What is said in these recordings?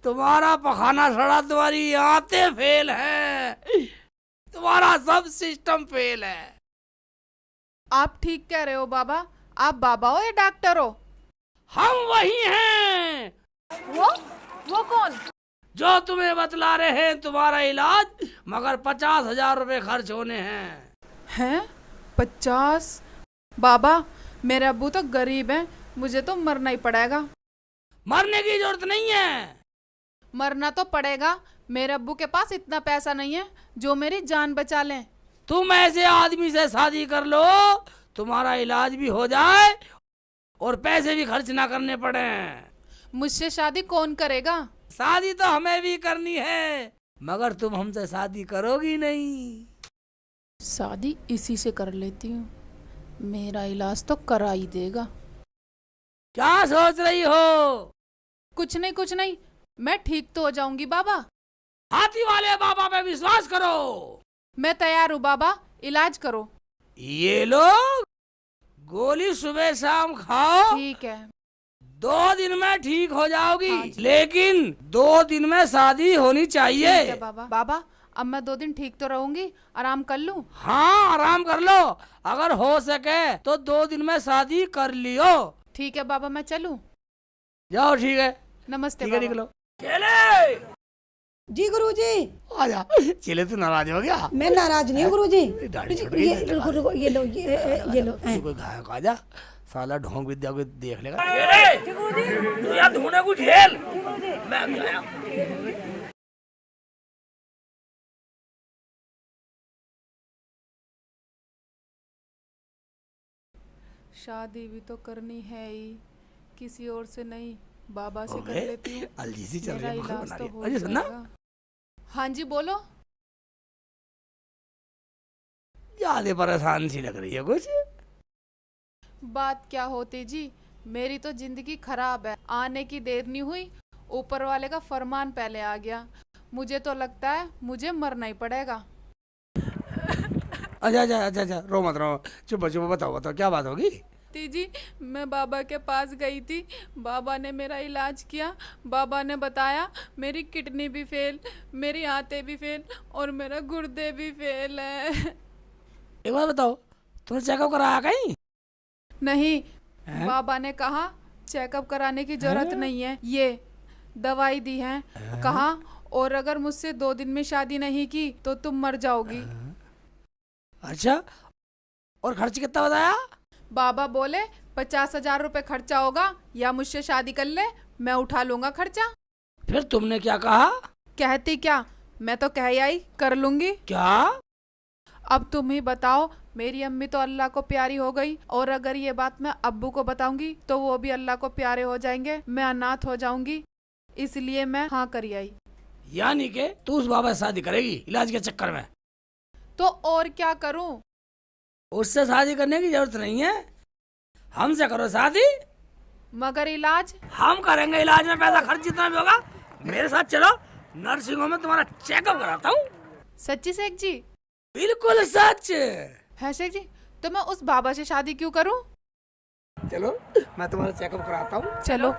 तुम्हारा पखाना सड़ा, तुम्हारी आंतें फेल है, तुम्हारा सब सिस्टम फेल है। आप ठीक कह रहे हो बाबा। आप बाबा हो या डॉक्टर हो? हम वही हैं वो कौन? जो तुम्हें बतला रहे हैं तुम्हारा इलाज, मगर 50,000 रुपए खर्च होने हैं। हैं 50? बाबा मेरे अब्बू तो गरीब हैं, मुझे तो मरना ही पड़ेगा। मरने की जरूरत नहीं है। मरना तो पड़ेगा, मेरे अब्बू के पास इतना पैसा नहीं है जो मेरी जान बचा लें। तुम ऐसे आदमी से शादी कर लो, तुम्हारा इलाज भी हो जाए और पैसे भी खर्च ना करने पड़े। मुझसे शादी कौन करेगा? शादी तो हमें भी करनी है, मगर तुम हमसे शादी करोगी नहीं। शादी इसी से कर लेती हूँ, मेरा इलाज तो करा ही देगा। क्या सोच रही हो? कुछ नहीं, मैं ठीक तो हो जाऊंगी बाबा। हाथी वाले बाबा पे विश्वास करो। मैं तैयार हूँ बाबा, इलाज करो। ये लो गोली, सुबह शाम खाओ। ठीक है। 2 दिन में ठीक हो जाओगी। हाँ जी। लेकिन 2 दिन में शादी होनी चाहिए। ठीक है बाबा। बाबा अब मैं 2 दिन ठीक तो रहूंगी, आराम कर लूं? हाँ आराम कर लो, अगर हो सके तो 2 दिन में शादी कर लियो। ठीक है बाबा, मैं चलूं? जाओ ठीक है। नमस्ते ठीक है, बाबा। निकलो। चले जी गुरुजी। आजा। चले तू नाराज हो गया? मैं नाराज नहीं हूँ गुरुजी। दाढ़ी छुट गई। ये रुको रुको, ये लो ये लो। कोई गायक आजा, साला ढोंग विद्या को देख लेगा। तू यहाँ ढूंढे कुछ खेल, मैं भी आया। शादी भी तो करनी है ही, किसी और से नहीं, बाबा से कर लेती हूँ। अलजीसी चल मेरा रही है, इलाज बना तो रही है। हो अजय सुनना, जाएगा। हाँ जी बोलो। ज्यादा परेशान सी लग रही है कुछ। बात क्या होती जी, मेरी तो जिंदगी खराब है। आने की देर नहीं हुई, ऊपर वाले का फरमान पहले आ गया। मुझे तो लगता है मुझे मरना ही पड़ेगा। अच्छा, रो मत रो, चुप बताओ क्या बात होगी? जी मैं बाबा के पास गई थी, बाबा ने मेरा इलाज किया। बाबा ने बताया मेरी किडनी भी फेल, मेरी आंतें भी फेल और मेरा गुर्दे भी फेल है। एक बात बताओ, तुमने चेकअप कराया कहीं? नहीं, हैं? बाबा ने कहा चेकअप कराने की जरूरत नहीं है, ये दवाई दी है। कहा और अगर मुझसे 2 दिन में शादी नहीं की तो तुम मर जाओगी। अच्छा, और खर्च कितना बताया? बाबा बोले 50,000 रुपए खर्चा होगा, या मुझसे शादी कर ले, मैं उठा लूंगा खर्चा। फिर तुमने क्या कहा? कहती क्या, मैं तो कह आई कर लूंगी। क्या? अब तुम ही बताओ, मेरी अम्मी तो अल्लाह को प्यारी हो गई, और अगर ये बात मैं अब्बू को बताऊंगी तो वो भी अल्लाह को प्यारे हो जाएंगे, मैं अनाथ हो जाऊंगी। इसलिए मैं हाँ कर आई। यानी कि तू उस बाबा से शादी करेगी इलाज के चक्कर में? तो और क्या करूं? उससे शादी करने की जरूरत नहीं है, हमसे करो शादी। मगर इलाज? हम करेंगे इलाज में पैसा खर्च जितना भी होगा। मेरे साथ चलो, नर्सिंग होम में तुम्हारा चेकअप कराता हूँ। सच्ची शेख जी? बिल्कुल सच है शेख जी, तो मैं उस बाबा से शादी क्यों करूं? चलो मैं तुम्हारा चेकअप कराता हूँ। चलो।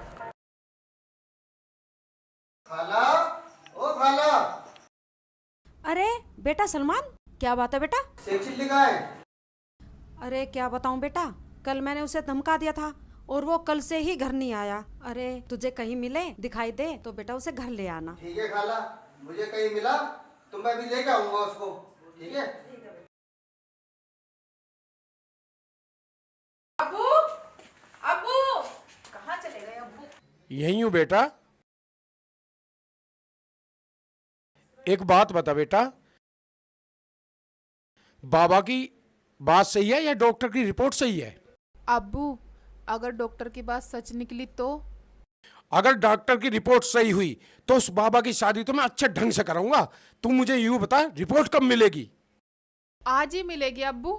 खाला, ओ खाला। अरे बेटा सलमान, क्या बात है बेटा? शेख चिल्ली कहाँ है? अरे क्या बताऊं बेटा, कल मैंने उसे धमका दिया था और वो कल से ही घर नहीं आया। अरे तुझे कहीं मिले दिखाई दे तो बेटा उसे घर ले आना। ठीक है खाला, मुझे कहीं मिला तो मैं भी लेके आऊंगा उसको। ठीक है? अब्बू, अब्बू, कहाँ चले गए अब्बू? यही हूँ बेटा। एक बात बता बेटा, बाबा की बात सही है या डॉक्टर की रिपोर्ट सही है? अब्बू, अगर डॉक्टर की बात सच निकली तो? अगर डॉक्टर की रिपोर्ट सही हुई तो उस बाबा की शादी तो मैं अच्छे ढंग से कराऊंगा। तू मुझे यूं बता, रिपोर्ट कब मिलेगी? आज ही मिलेगी अब्बू।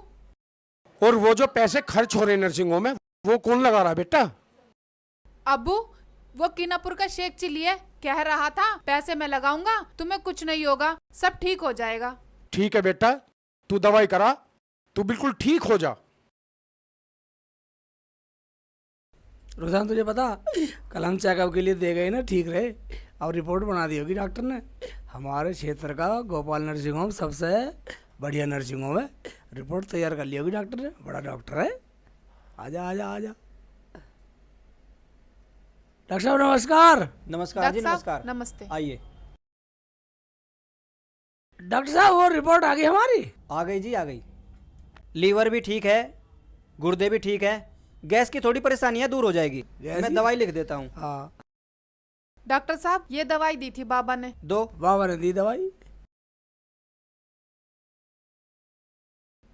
और वो जो पैसे खर्च हो रहे नर्सिंग होम में, वो कौन लगा रहा है बेटा? अब्बू, वो कीनापुर का शेख चिल्ली है, कह रहा था पैसे मैं लगाऊंगा, तुम्हें कुछ नहीं होगा, सब ठीक हो जाएगा। ठीक है बेटा, तू दवाई करा, तू बिल्कुल ठीक हो जा। रुझान तुझे पता, कल हम चेकअप के लिए दे गए ना, ठीक रहे। अब रिपोर्ट बना दी होगी डॉक्टर ने। हमारे क्षेत्र का गोपाल नर्सिंग होम सबसे बढ़िया नर्सिंग होम है। रिपोर्ट तैयार कर ली होगी डॉक्टर ने, बड़ा डॉक्टर है। आजा आजा आजा। डॉक्टर साहब नमस्कार। नमस्कार जी, डॉक्टर साहब, नमस्कार। नमस्ते। आइए। डॉक्टर साहब वो रिपोर्ट आ गई हमारी। आ गई जी, आ गई। लीवर भी ठीक है, गुर्दे भी ठीक है, गैस की थोड़ी परेशानियां दूर हो जाएगी। गैस मैं ही? दवाई लिख देता हूँ। हाँ डॉक्टर साहब ये दवाई दी थी बाबा ने। दो। बाबा ने दी दवाई,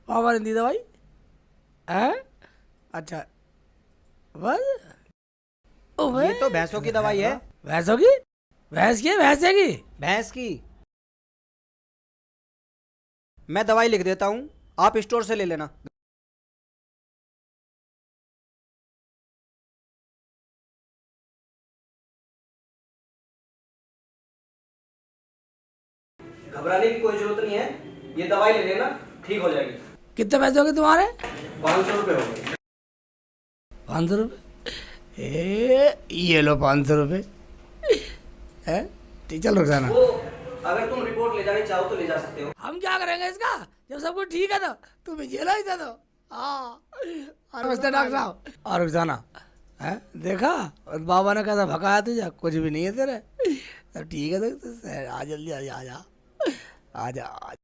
बाबा ने दी दवाई है। अच्छा बस ये तो भैंसों की दवाई है। भैंसों की? भैंसे की? भैंस की। मैं दवाई लिख देता हूँ, आप स्टोर से ले लेना। घबराने की कोई जरूरत नहीं है, ये दवाई ले लेना, ठीक हो जाएगी। कितने पैसे हो गए तुम्हारे? 500 रुपये हो गए। 500 रुपये? ये लो 500 रुपये है। ठीक, चल रुक जाना। वो अगर तुम रिपोर्ट ले जानी चाहो तो ले जा सकते हो। हम क्या करेंगे इसका, जब सब कुछ ठीक है तो तुम्हें जेला ही दो। हाँ नमस्ते डॉक्टर साहब। और रुक जाना है। देखा और बाबा ने कैसा भगाया तुझे, कुछ भी नहीं है तेरे। सब ठीक है तो आ जल्दी आ जा, आ जा आ जा।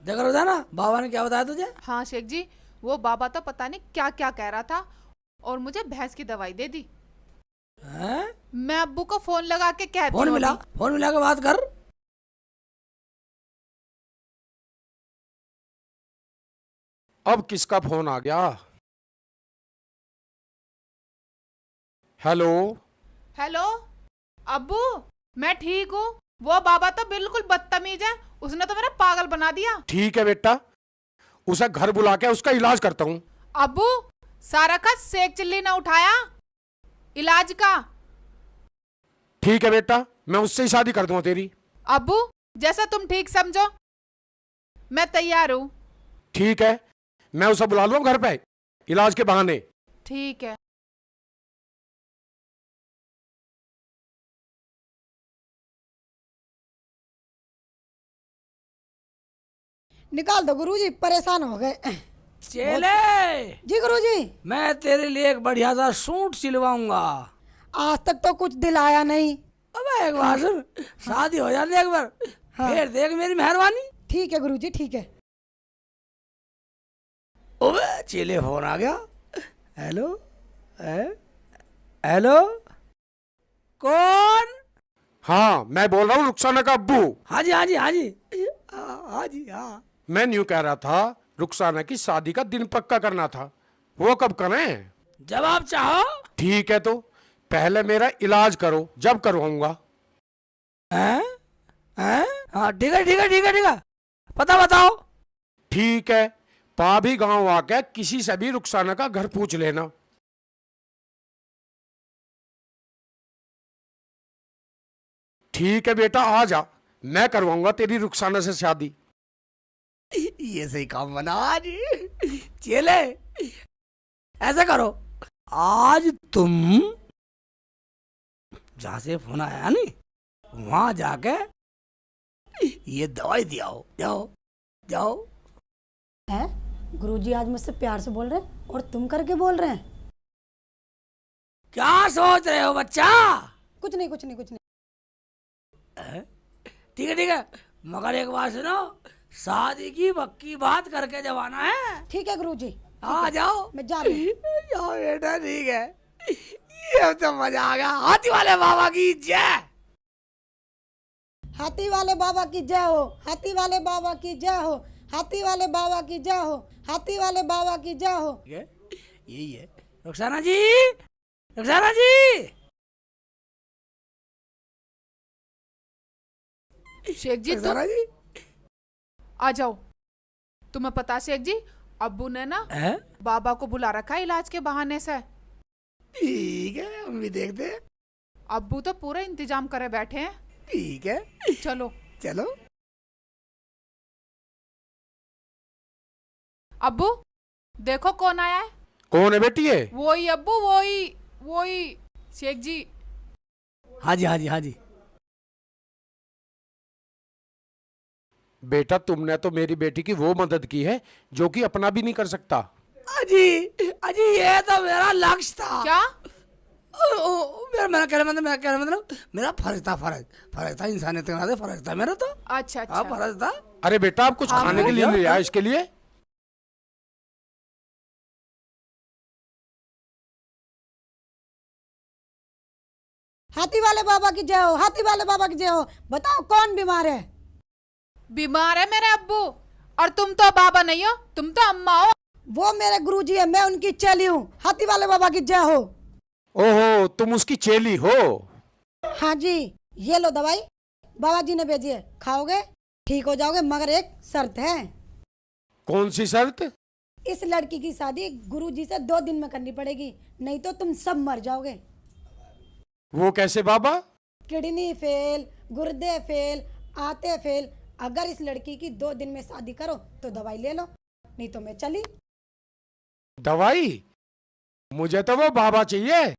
देखो रोजाना बाबा ने क्या बताया तुझे? हाँ शेख जी, वो बाबा तो पता नहीं क्या क्या कह रहा था और मुझे भैंस की दवाई दे दी। हैं? मैं अब्बू को फोन लगा के कहती फोन हूँ मिला, अभी। फोन मिला के बात कर। अब किसका फोन आ गया? हेलो। हेलो अब्बू, मैं ठीक हूँ। वो बाबा तो बिल्कुल बदतमीज है, उसने तो मेरा पागल बना दिया। ठीक है बेटा, उसे घर बुला के उसका इलाज करता हूँ। अब्बू सारा का सेक चिल्ली ना उठाया इलाज का। ठीक है बेटा, मैं उससे ही शादी कर दूंगा तेरी। अब्बू जैसा तुम ठीक समझो, मैं तैयार हूँ। ठीक है, मैं उसे बुला लूंगा घर पे इलाज के बहाने। ठीक है। निकाल दो गुरुजी, परेशान हो गए। चेले, जी गुरुजी। मैं तेरे लिए एक बढ़िया सा सूट सिलवाऊंगा। आज तक तो कुछ दिलाया नहीं। अबे एक बार सुन, शादी हो जाने एक बार, हाँ। फिर देख मेरी मेहरबानी। ठीक है गुरुजी, ठीक है। ओबे चेले फोन आ गया। हेलो हेलो, कौन? हाँ, मैं बोल रहा हूँ रुखसाना का अब्बू। हाँ जी हाँ जी हाँ जी हाँ जी हाँ। मैं न्यू कह रहा था, रुखसाना की शादी का दिन पक्का करना था, वो कब करें? जब आप चाहो। ठीक है, तो पहले मेरा इलाज करो, जब करवाऊंगा। हैं? हैं? हाँ ठीक है ठीक है ठीक है ठीक है, पता बताओ। ठीक है, पाभी गांव आके किसी से भी रुखसाना का घर पूछ लेना। ठीक है बेटा, आ जा, मैं करवाऊंगा तेरी रुखसाना से शादी। ये सही काम बना आज। चेले ऐसा करो, आज तुम जहां से फोन आया नहीं वहां जाके ये दवाई दियाओ। जाओ जाओ। है गुरुजी आज मुझसे प्यार से बोल रहे हैं और तुम करके बोल रहे हैं। क्या सोच रहे हो बच्चा? कुछ नहीं कुछ नहीं कुछ नहीं। ठीक है, मगर एक बात सुनो, शादी की पक्की बात करके जब आना है। ठीक है गुरुजी, आ जाओ। मैं जा रही हूँ। जाओ बेटा, ठीक है। ये तो मजा आ गया। हाथी वाले बाबा की जय। हाथी वाले बाबा की जय हो, हाथी वाले बाबा की जय हो, हाथी वाले बाबा की जय हो, हाथी वाले बाबा की जय हो। ठीक है, यही है। रुखसाना जी, रुखसाना जी। शेख जी रुखसाना जी आ जाओ। तुम्हें पता शेख जी, अब्बू ने ना है? बाबा को बुला रखा है इलाज के बहाने से। ठीक है, हम भी देखते हैं। अब्बू तो पूरा इंतजाम करे बैठे हैं। ठीक है, चलो चलो। अब्बू देखो कौन आया है। कौन है बेटी? ये वही अब्बू, वही शेख जी, हाँ जी हाँ जी हाँ जी। बेटा तुमने तो मेरी बेटी की वो मदद की है जो कि अपना भी नहीं कर सकता। अजी अजी ये तो मेरा लक्ष्य था। क्या? मेरा कहने मतलब मेरा फर्ज था इंसानियत के नाते फर्ज था मेरा तो। अच्छा हाँ अच्छा। फर्ज था। अरे बेटा आप कुछ खाने के लिए ले आए इसके लिए। हाथी वाले बाबा की जय हो, हाथी वाले बाबा की जय हो। बताओ कौन बीमार है? बीमार है मेरे अब्बू, और तुम तो बाबा नहीं हो, तुम तो अम्मा हो। वो मेरे गुरुजी है, मैं उनकी चेली हूँ। हाथी वाले बाबा की जय हो। ओहो तुम उसकी चेली हो। हाँ जी, ये लो दवाई, बाबा जी ने भेजी है, खाओगे ठीक हो जाओगे, मगर एक शर्त है। कौन सी शर्त? इस लड़की की शादी गुरुजी से 2 दिन में करनी पड़ेगी, नहीं तो तुम सब मर जाओगे। वो कैसे बाबा? किडनी फेल, गुर्दे फेल, आते फेल। अगर इस लड़की की 2 दिन में शादी करो तो दवाई ले लो, नहीं तो मैं चली। दवाई? मुझे तो वो बाबा चाहिए।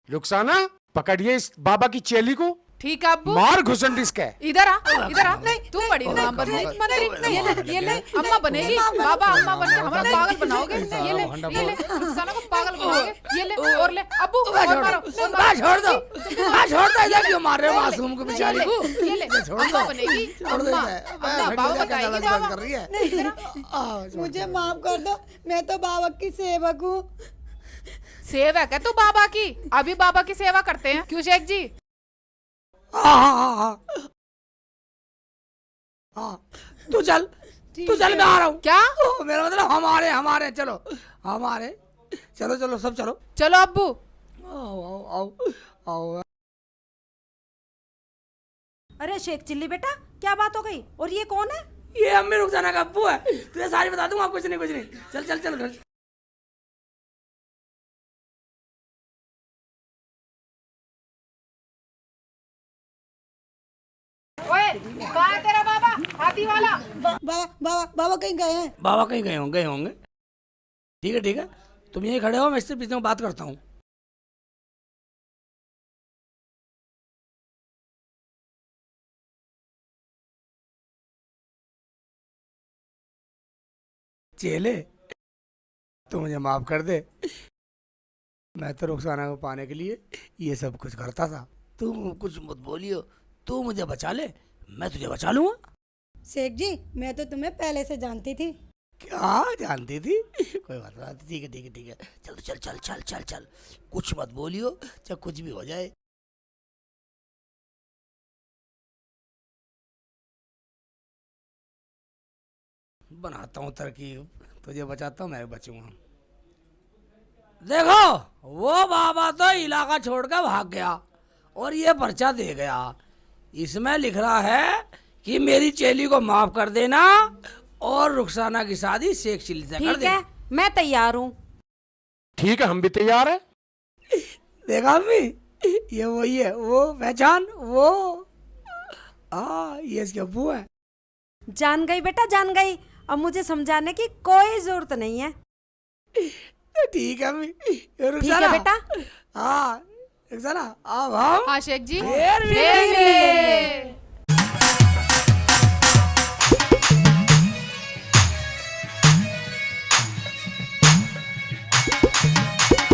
रुखसाना पकड़िए इस बाबा की चेली को, ठीक है अब्बू। मार घुसन इसके। इधर आ, इधर आ। तू बड़ी नाम बनेगी, ये ले अम्मा बनेगी, बाबा अम्मा बन के हमारा पागल बनाओगे। ये ले रुखसाना को पागल बनाओगे। ये ले और ले अब्बू, और मारो और मारो। छोड़ दो इधर क्यों मार रहे हो मासूम को बेचारी को? ये ले अम्मा बनेगी, अम्मा बाबा बताएगी बाबा। कर रही है। मुझे माफ कर दो, मैं तो बाबा की सेवक हूँ। सेवक है तू बाबा की? अभी बाबा की सेवा करते हैं, क्यों शेख जी? हाँ। तू चल मैं आ रहा हूँ। क्या? मेरा मतलब हमारे चलो सब चलो। चलो अब्बू। आओ। अरे शेख चिल्ली बेटा, क्या बात हो गई? और ये कौन है? ये अम्मी रुखसाना का अब्बू है, तुझे सारी बता दूंगा। कुछ नहीं चल घर। ओए, कहाँ है तेरा बाबा हाथी वाला? बाबा कहीं गए हैं? बाबा कहीं गए होंगे। ठीक है तुम यहीं खड़े हो, मैं इससे पीछे बात करता हूँ। चेले तू मुझे माफ कर दे, मैं तो रुखसाना को पाने के लिए ये सब कुछ करता था। तू कुछ मत बोलियो, तू मुझे बचा ले, मैं तुझे बचा लूंगा। शेख जी, मैं तो तुम्हें पहले से जानती थी। क्या जानती थी? कोई बात नहीं, ठीक है। चल कुछ मत बोलियो, चाहे कुछ भी हो जाए। बनाता हूँ तरकीब, तुझे बचाता हूँ, मैं बचूंगा। देखो वो बाबा तो इलाका छोड़कर भाग गया और ये पर्चा दे गया। इसमें लिख रहा है कि मेरी चेली को माफ कर देना और रुखसाना की शादी शेख चिल्ली से कर ठीक देना। है, मैं तैयार हूँ। ठीक है हम भी तैयार हैं। देखा अम्मी, ये वही है, वो पहचान वो। ये इसके अब्बू है। जान गई बेटा, जान गई। अब मुझे समझाने की कोई जरूरत नहीं है। ठीक है अम्मी। ठीक है बेटा। हाँ रुखसाना अब हम हाँ शेख जी। फिर मिलेंगे।